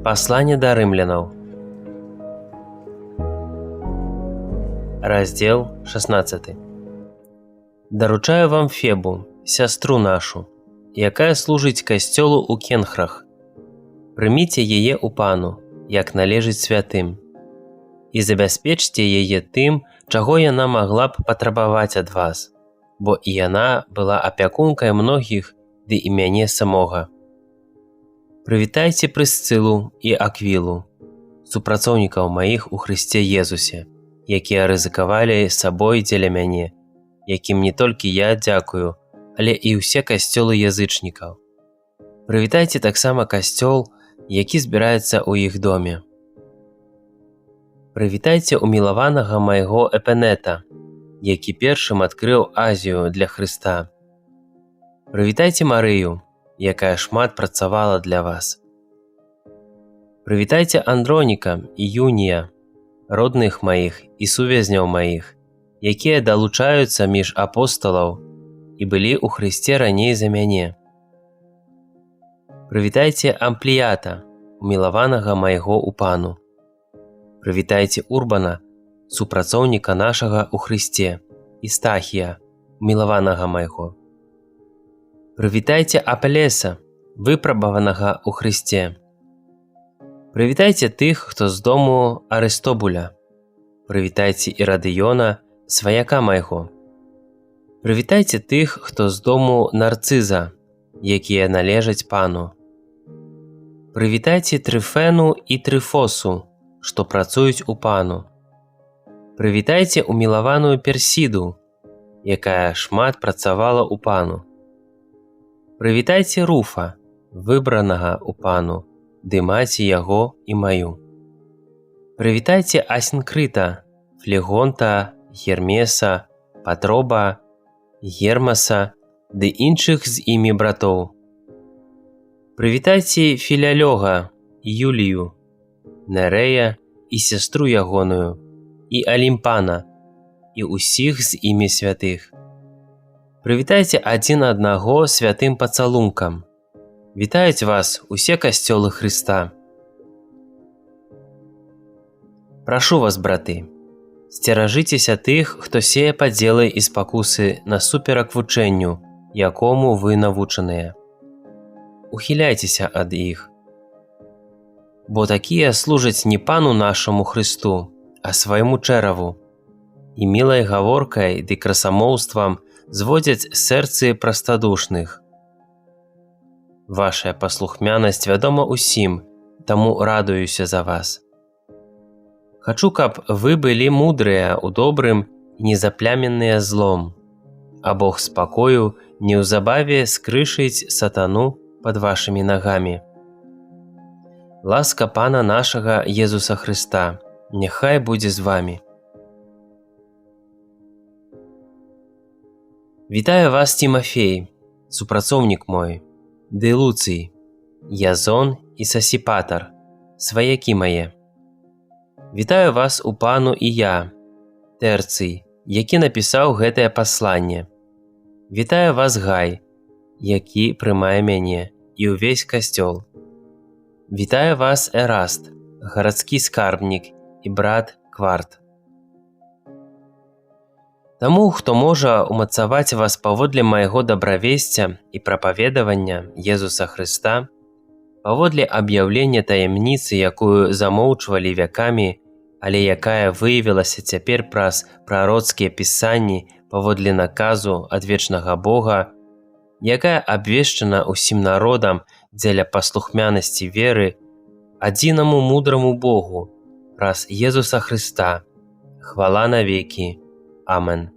Пасланне да рымлянаў. Раздзел 16. Даручаю вам Фебу, сястру нашу, якая служыць касцёлу ў Кенхрах. Прыміце яе ў пану, як належыць святым, і забяспечце яе тым, чаго яна магла б патрабаваць ад вас, бо і яна была апякункай многіх ды і мяне самога. Прывітайце Прысцылу і Аквілу, супрацоўнікаў маіх у Хрысце Езусе, якія рызыкавалі сабой дзеля мяне, якім не толькі я дзякую, але і ўсе касцёлы язычнікаў. Прывітайце таксама касцёл, які збіраецца ў іх доме. Прывітайце умілаванага майго Эпенета, які першым адкрыў Азію для Хрыста. Прывітайце Марыю, якая шмат працавала для вас. Прывітайце Андроніка і Юнія, родных маіх і сувязняў маіх, якія далучаюцца між апосталаў і былі ў Хрысце раней за мяне. Прывітайце Ампліята, умілаванага майго ў пану. Прывітайце Урбана, супрацоўніка нашага ў Хрысце, і Стахія, умілаванага майго. Прывітайце Апелеса, выпрабаванага ў Хрысце. Прывітайце тых, хто з дому Арыстобуля. Прывітайце Ірадыёна, сваяка майго. Прывітайце тых, хто з дому Нарцыза, якія належаць пану. Прывітайце Трыфену і Трыфосу, што працуюць у пану. Прывітайце умілаваную Персіду, якая шмат працавала ў пану. Прывітайце Руфа, выбранага ў пану, ды маці яго і маю. Прывітайце Асінкрыта, Флегонта, Гермеса, Патроба, Гермаса ды іншых з імі братоў. Прывітайце Філялёга і Юлію, Нерэя і сястру ягоную, і Алімпана, і ўсіх з імі святых. Прывітайце адзін аднаго святым пацалункам. Вітаюць вас усе касцёлы Хрыста. Прашу вас, браты, сцеражыцеся тых, хто сее падзелы і спакусы насуперак вучэнню, якому вы навучаныя. Ухіляйцеся ад іх. Бо такія служаць не пану нашаму Хрысту, а свайму чэраву, і мілай гаворкай ды красамоўствам зводзяць сэрцы прастадушных. Вашая паслухмянасць вядома ўсім, таму радуюся за вас. Хачу, каб вы былі мудрыя ў добрым і незаплямменыя злом, а Бог спакою неўзабаве скрышыць сатану пад вашымі нагамі. Ласка Пана нашага Езуса Хрыста няхай будзе з вамі. Вітаю вас, Тимофей, супрацоўнік мой, ды Луцый, Язон і Сасіпатар, сваякі мае. Вітаю вас у пану і я, Тэрцый, які напісаў гэтае пасланне. Вітаю вас, Гай, які прымае мяне, і ўвесь касцёл. Вітаю вас, Эраст, гарадскі скарбнік і брат Кварт. Таму, хто можа умацаваць вас паводле майго дабравесця і прапаведавання Езуса Хрыста, паводле аб'яўлення таямніцы, якую замоўчвалі вякамі, але якая выявілася цяпер праз прароцкія пісанні паводле наказу ад вечнага Бога, якая абвешчана ўсім народам дзеля паслухмянасці веры адзінаму мудраму Богу праз Езуса Хрыста. Хвала навекі. Амен.